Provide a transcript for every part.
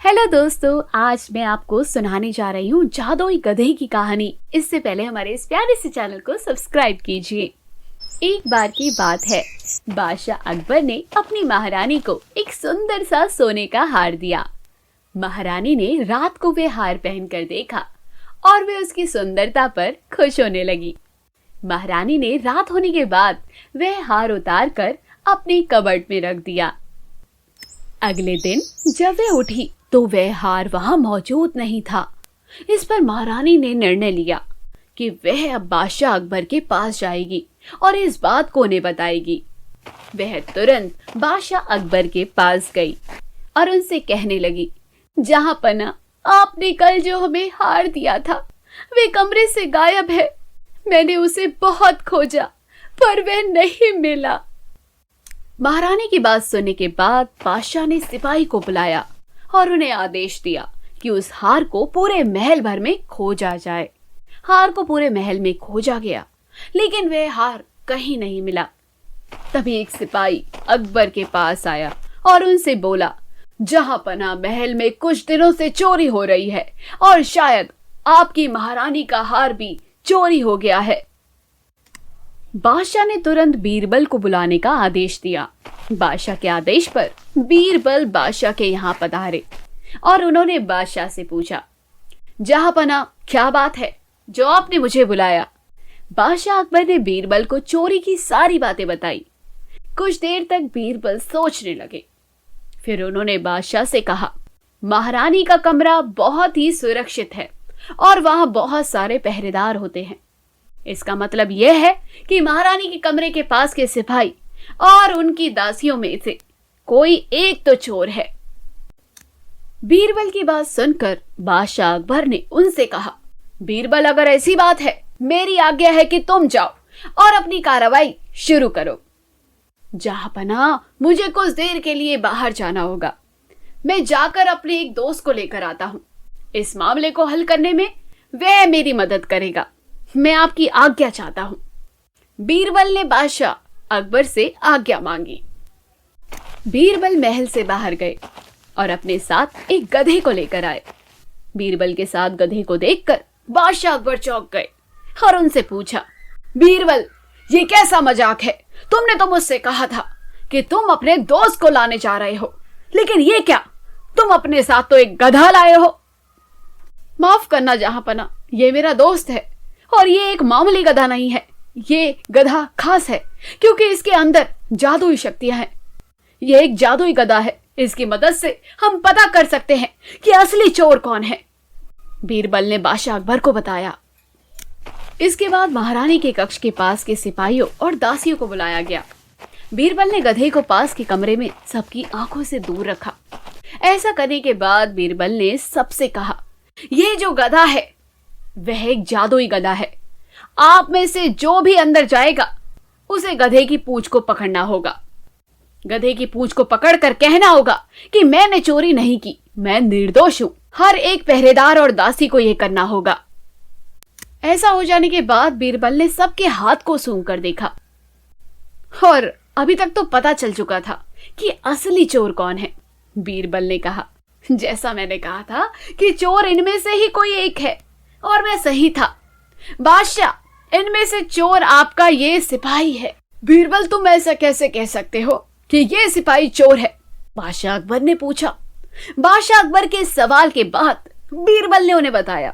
Hello दोस्तों, आज मैं आपको सुनाने जा रही हूँ जादुई गधे की कहानी। इससे पहले हमारे इस प्यारे से चैनल को सब्सक्राइब कीजिए। एक बार की बात है, बादशाह अकबर ने अपनी महारानी को एक सुंदर सा सोने का हार दिया। महारानी ने रात को वे हार पहनकर देखा और वे उसकी सुंदरता पर खुश होने लगी। महारानी ने रात होने के बाद वह हार उतार कर अपनी कबर्ड में रख दिया। अगले दिन जब वह उठी तो वह हार वहां मौजूद नहीं था। इस पर महारानी ने निर्णय लिया कि वह अब बादशाह अकबर के पास जाएगी और इस बात को उन्हें बताएगी। वह तुरंत बादशाह अकबर के पास गई और उनसे कहने लगी, जहां पना, आपने कल जो हमें हार दिया था वे कमरे से गायब है। मैंने उसे बहुत खोजा पर वह नहीं मिला। महारानी की बात सुनने के बाद बादशाह ने सिपाही को बुलाया और उन्हें आदेश दिया कि उस हार को पूरे महल भर में खोजा जाए। हार को पूरे महल में खोजा गया, लेकिन वह हार कहीं नहीं मिला। तभी एक सिपाही अकबर के पास आया और उनसे बोला, जहां पना, महल में कुछ दिनों से चोरी हो रही है और शायद आपकी महारानी का हार भी चोरी हो गया है। बादशाह ने तुरंत बीरबल को बुलाने का आदेश दिया। बादशाह के आदेश पर बीरबल बादशाह के यहाँ पधारे और उन्होंने बादशाह से पूछा, जहांपना, क्या बात है जो आपने मुझे बुलाया? बादशाह अकबर ने बीरबल को चोरी की सारी बातें बताई। कुछ देर तक बीरबल सोचने लगे। फिर उन्होंने बादशाह से कहा, महारानी का कमरा बहुत ही सुरक्षित है और वहां बहुत सारे पहरेदार होते हैं। इसका मतलब यह है कि महारानी के कमरे के पास के सिपाही और उनकी दासियों में से कोई एक तो चोर है। बीरबल की बात सुनकर बादशाह अकबर ने उनसे कहा, बीरबल, अगर ऐसी बात है, मेरी आज्ञा है कि तुम जाओ और अपनी कार्रवाई शुरू करो। जहांपना, मुझे कुछ देर के लिए बाहर जाना होगा। मैं जाकर अपने एक दोस्त को लेकर आता हूं। इस मामले को हल करने में वह मेरी मदद करेगा। मैं आपकी आज्ञा चाहता हूं। बीरबल ने बादशाह अकबर से आज्ञा मांगी। बीरबल महल से बाहर गए और अपने साथ एक गधे को लेकर आए। बीरबल के साथ गधे को देखकर बादशाह अकबर चौंक गए और उनसे पूछा, बीरबल, ये कैसा मजाक है? तुमने तो मुझसे कहा था कि तुम अपने दोस्त को लाने जा रहे हो, लेकिन ये क्या, तुम अपने साथ तो एक गधा लाए हो। माफ करना जहांपना, ये मेरा दोस्त है और ये एक मामूली गधा नहीं है। ये गधा खास है क्योंकि इसके अंदर जादुई शक्तियां हैं। ये एक जादुई गधा है। इसकी मदद से हम पता कर सकते हैं कि असली चोर कौन है। बीरबल ने बादशाह अकबर को बताया। इसके बाद महारानी के कक्ष के पास के सिपाहियों और दासियों को बुलाया गया। बीरबल ने गधे को पास के कमरे में सबकी आंखों से दूर रखा। ऐसा करने के बाद बीरबल ने सबसे कहा, यह जो गधा है वह एक जादुई गधा है। आप में से जो भी अंदर जाएगा उसे गधे की पूंछ को पकड़ना होगा। गधे की पूंछ को पकड़कर कहना होगा कि मैंने चोरी नहीं की, मैं निर्दोष हूं। हर एक पहरेदार और दासी को यह करना होगा। ऐसा हो जाने के बाद बीरबल ने सबके हाथ को सूंघ कर देखा और अभी तक तो पता चल चुका था कि असली चोर कौन है। बीरबल ने कहा, जैसा मैंने कहा था कि चोर इनमें से ही कोई एक है और मैं सही था। बादशाह, इनमें से चोर आपका ये सिपाही है। बीरबल, तुम ऐसा कैसे कह सकते हो कि ये सिपाही चोर है? बादशाह अकबर ने पूछा। बादशाह अकबर के सवाल के बाद बीरबल ने उन्हें बताया,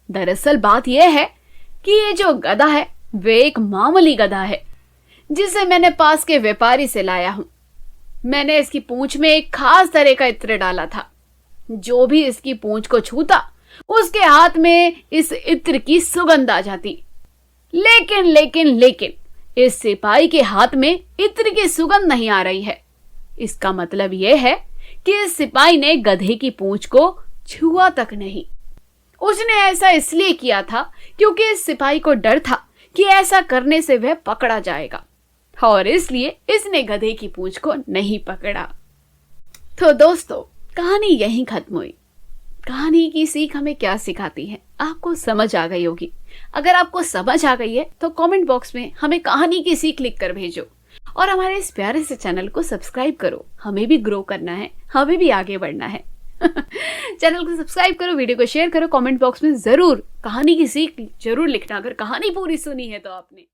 दरअसल बात यह है कि ये जो गधा है वे एक मामूली गधा है जिसे मैंने पास के व्यापारी से लाया हूं। मैंने इसकी पूंछ में एक खास तरह का इत्र डाला था। जो भी इसकी पूंछ को छूता उसके हाथ में इस इत्र की सुगंध आ जाती। लेकिन इस सिपाही के हाथ में इत्र की सुगंध नहीं आ रही है। इसका मतलब यह है कि इस सिपाही ने गधे की पूंछ को छुआ तक नहीं। उसने ऐसा इसलिए किया था क्योंकि इस सिपाही को डर था कि ऐसा करने से वह पकड़ा जाएगा और इसलिए इसने गधे की पूंछ को नहीं पकड़ा। तो दोस्तों, कहानी यहीं खत्म हुई। कहानी की सीख हमें क्या सिखाती है, आपको समझ आ गई होगी। अगर आपको समझ आ गई है तो कमेंट बॉक्स में हमें कहानी की सीख लिखकर भेजो और हमारे इस प्यारे से चैनल को सब्सक्राइब करो। हमें भी ग्रो करना है, हमें भी आगे बढ़ना है। चैनल को सब्सक्राइब करो, वीडियो को शेयर करो, कमेंट बॉक्स में जरूर कहानी की सीख जरूर लिखना अगर कहानी पूरी सुनी है तो आपने।